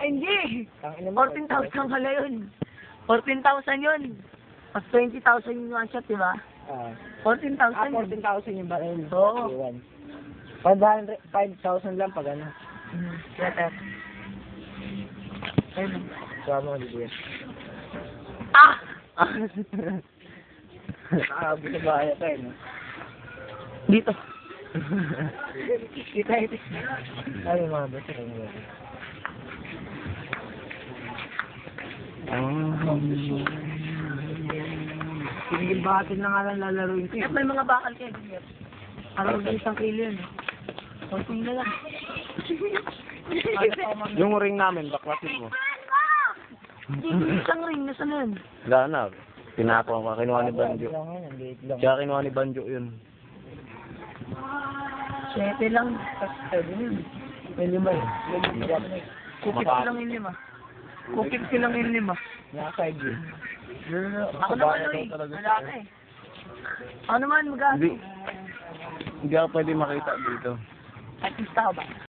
Ay, hindi. 14,000 pala yun. 14,000 yun. Mas 20,000 yung one shot, di ba? 14,000 yun. 14,000 yung baril. Oo. 5,000 lang pag ano. Letter. Ayun. Suwa mo, di ba? Ah! Nakakabot sa bahay ito eh. Dito. Kita ito. Ay, mga basta rin yun. Sinigil batin na nga lang lalaroin ko. May mga bakal kayo. Parang may isang kilo yun. Konting na lang. Yung ring namin, baklasin mo. Isang ring, nasa na yun? Wala na. Pinakuha ko. Kinuha ni Banjo. Kaya kinuha ni Banjo yun. 7 lang. May lima yun. Kupit ko lang yung 5. Kupit ko lang yung 5. Naka-side yun. Ako naman eh. Wala ka eh. Ako naman mag-aano. Hindi ako pwede makita dito. Artista ka ba?